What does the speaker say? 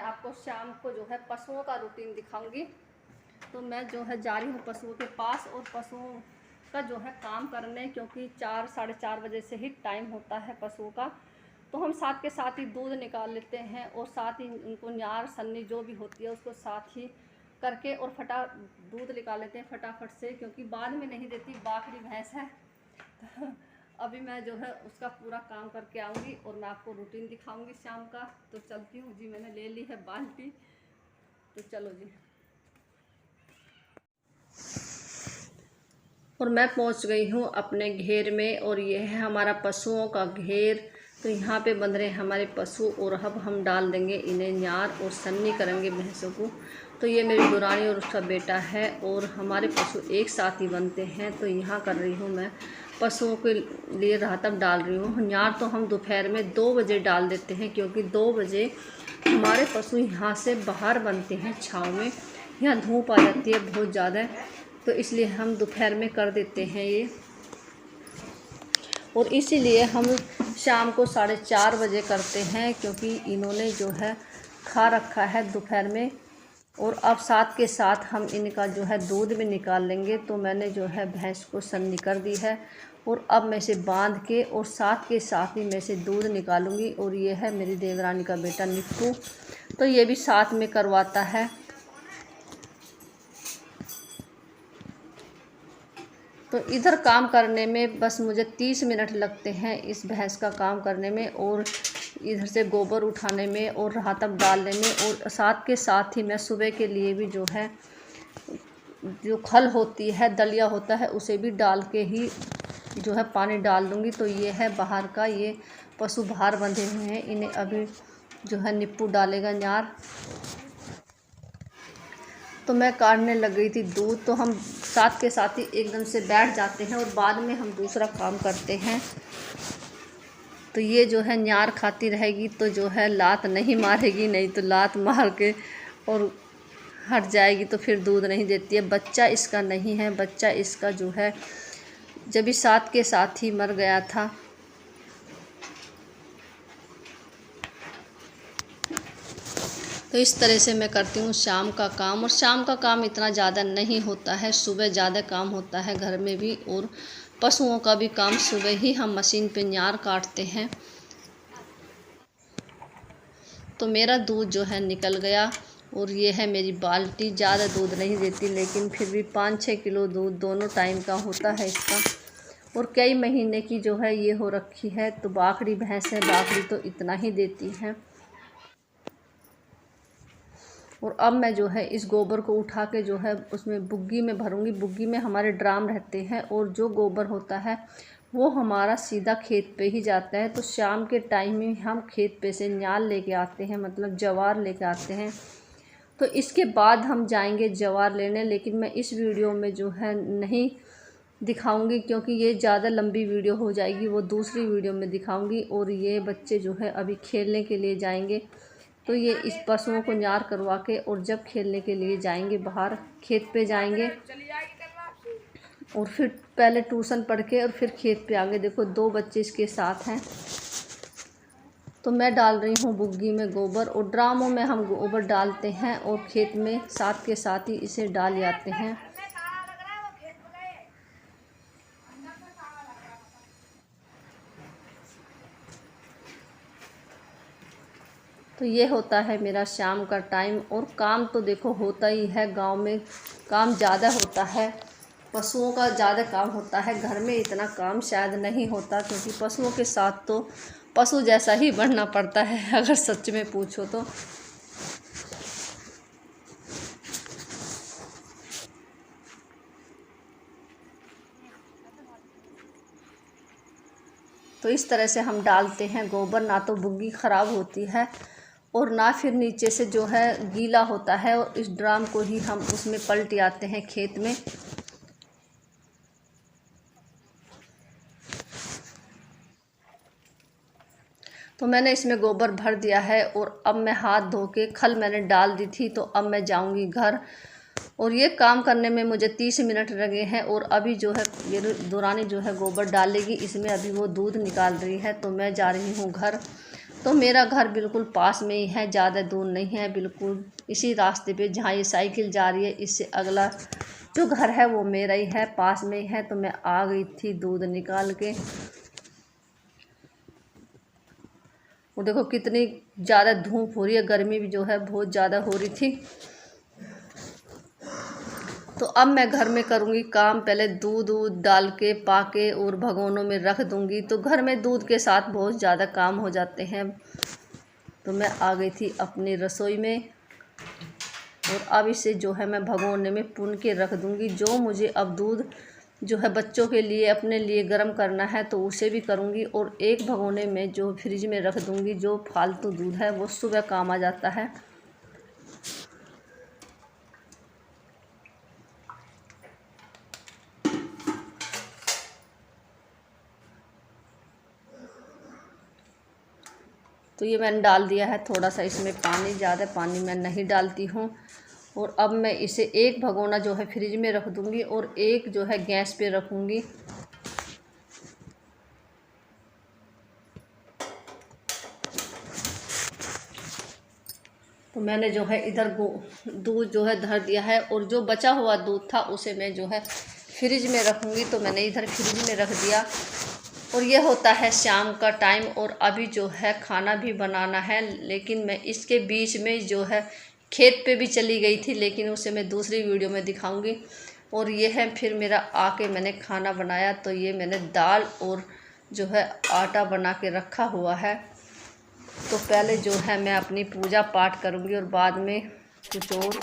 आपको शाम को जो है पशुओं का रूटीन दिखाऊंगी। तो मैं जो है जा रही हूँ पशुओं के पास और पशुओं का जो है काम करने, क्योंकि 4 साढ़े 4 बजे से ही टाइम होता है पशुओं का। तो हम साथ के साथ ही दूध निकाल लेते हैं और साथ ही उनको न्यार सन्नी जो भी होती है उसको साथ ही करके और दूध निकाल लेते हैं फटाफट से, क्योंकि बाद में नहीं देती, बाकरी भैंस है। तो अभी मैं जो है उसका पूरा काम करके आऊँगी और मैं आपको रूटीन दिखाऊंगी शाम का। तो चलती हूँ जी, मैंने ले ली है बाल्टी, तो चलो जी। और मैं पहुंच गई हूँ अपने घेर में और ये है हमारा पशुओं का घेर। तो यहाँ पे बंध रहे हैं हमारे पशु और अब हम डाल देंगे इन्हें न्यार और सन्नी करेंगे भैंसों को। तो ये मेरी दुरानी और उसका बेटा है और हमारे पशु एक साथ ही बनते हैं। तो यहाँ कर रही हूँ मैं पशुओं के लिए राहतब डाल रही हूँ। न्यार तो हम दोपहर में 2 बजे डाल देते हैं, क्योंकि 2 बजे हमारे पशु यहाँ से बाहर बनते हैं छाँव में। यहाँ धूप आ जाती है बहुत ज़्यादा, तो इसलिए हम दोपहर में कर देते हैं ये। और इसीलिए हम शाम को 4:30 बजे करते हैं, क्योंकि इन्होंने जो है खा रखा है दोपहर में। और अब साथ के साथ हम इनका जो है दूध भी निकाल लेंगे। तो मैंने जो है भैंस को सन्नी कर दी है और अब मैं इसे बांध के और साथ के साथ ही मैं इसे दूध निकालूंगी। और ये है मेरी देवरानी का बेटा निप्पू, तो ये भी साथ में करवाता है। तो इधर काम करने में बस मुझे 30 मिनट लगते हैं इस भैंस का काम करने में, और इधर से गोबर उठाने में और राहतब डालने में। और साथ के साथ ही मैं सुबह के लिए भी जो है जो खल होती है, दलिया होता है, उसे भी डाल के ही जो है पानी डाल दूँगी। तो ये है बाहर का, ये पशु बाहर बंधे हुए हैं, इन्हें अभी जो है निप्पू डालेगा न्यार। तो मैं काटने लग गई थी दूध, तो हम साथ के साथ ही एकदम से बैठ जाते हैं और बाद में हम दूसरा काम करते हैं। तो ये जो है न्यार खाती रहेगी तो जो है लात नहीं मारेगी, नहीं तो लात मार के और हट जाएगी, तो फिर दूध नहीं देती है। बच्चा इसका नहीं है, बच्चा इसका जो है जब भी साथ के साथ ही मर गया था। तो इस तरह से मैं करती हूँ शाम का काम। और शाम का काम इतना ज़्यादा नहीं होता है, सुबह ज़्यादा काम होता है घर में भी, और पशुओं का भी काम सुबह ही हम मशीन पे न्यार काटते हैं। तो मेरा दूध जो है निकल गया और ये है मेरी बाल्टी। ज़्यादा दूध नहीं देती, लेकिन फिर भी 5-6 किलो दूध दोनों टाइम का होता है इसका। और कई महीने की जो है ये हो रखी है। तो बाकरी भैंस है, बाकरी तो इतना ही देती है। और अब मैं जो है इस गोबर को उठा के जो है उसमें बुग्गी में भरूंगी। बुग्गी में हमारे ड्राम रहते हैं और जो गोबर होता है वो हमारा सीधा खेत पे ही जाता है। तो शाम के टाइम में हम खेत पे से न्याल लेके आते हैं, मतलब जवार लेके आते हैं। तो इसके बाद हम जाएंगे जवार लेने, लेकिन मैं इस वीडियो में जो है नहीं दिखाऊंगी, क्योंकि ये ज़्यादा लंबी वीडियो हो जाएगी, वो दूसरी वीडियो में दिखाऊंगी। और ये बच्चे जो है अभी खेलने के लिए जाएंगे, तो ये इस पशुओं को न्यार करवा के और जब खेलने के लिए जाएंगे बाहर खेत पे जाएंगे, और फिर पहले ट्यूशन पढ़ के और फिर खेत पे आगे। देखो 2 बच्चे इसके साथ हैं। तो मैं डाल रही हूँ बुग्गी में गोबर, और ड्रामों में हम गोबर डालते हैं और खेत में साथ के साथ ही इसे डाल जाते हैं। तो ये होता है मेरा शाम का टाइम। और काम तो देखो होता ही है, गांव में काम ज़्यादा होता है, पशुओं का ज़्यादा काम होता है। घर में इतना काम शायद नहीं होता, क्योंकि पशुओं के साथ तो पशु जैसा ही बढ़ना पड़ता है अगर सच में पूछो तो। तो इस तरह से हम डालते हैं गोबर, ना तो बुग्गी ख़राब होती है और ना फिर नीचे से जो है गीला होता है। और इस ड्राम को ही हम उसमें पलट आते हैं खेत में। तो मैंने इसमें गोबर भर दिया है और अब मैं हाथ धो के खल मैंने डाल दी थी, तो अब मैं जाऊंगी घर। और ये काम करने में मुझे 30 मिनट लगे हैं। और अभी जो है ये दुरानी जो है गोबर डालेगी इसमें, अभी वो दूध निकाल रही है। तो मैं जा रही हूँ घर। तो मेरा घर बिल्कुल पास में ही है, ज़्यादा दूर नहीं है, बिल्कुल इसी रास्ते पे जहाँ ये साइकिल जा रही है इससे अगला जो घर है वो मेरा ही है, पास में ही है। तो मैं आ गई थी दूध निकाल के। वो देखो कितनी ज़्यादा धूप हो रही है, गर्मी भी जो है बहुत ज़्यादा हो रही थी। तो अब मैं घर में करूँगी काम, पहले दूध डाल के पाके और भगोनों में रख दूँगी। तो घर में दूध के साथ बहुत ज़्यादा काम हो जाते हैं। तो मैं आ गई थी अपनी रसोई में और अब इसे जो है मैं भगोने में पुन के रख दूँगी। जो मुझे अब दूध जो है बच्चों के लिए अपने लिए गर्म करना है तो उसे भी करूँगी, और एक भगोने में जो फ्रिज में रख दूँगी। जो फालतू दूध है वो सुबह काम आ जाता है। तो ये मैंने डाल दिया है थोड़ा सा इसमें पानी, ज़्यादा पानी मैं नहीं डालती हूँ। और अब मैं इसे एक भगोना जो है फ्रिज में रख दूँगी और एक जो है गैस पे रखूँगी। तो मैंने जो है इधर दूध जो है धर दिया है, और जो बचा हुआ दूध था उसे मैं जो है फ्रिज में रखूँगी। तो मैंने इधर फ्रिज में रख दिया। और ये होता है शाम का टाइम, और अभी जो है खाना भी बनाना है। लेकिन मैं इसके बीच में जो है खेत पे भी चली गई थी, लेकिन उसे मैं दूसरी वीडियो में दिखाऊंगी। और ये है फिर मेरा आके मैंने खाना बनाया। तो ये मैंने दाल और जो है आटा बना के रखा हुआ है। तो पहले जो है मैं अपनी पूजा पाठ करूंगी और बाद में कुछ और।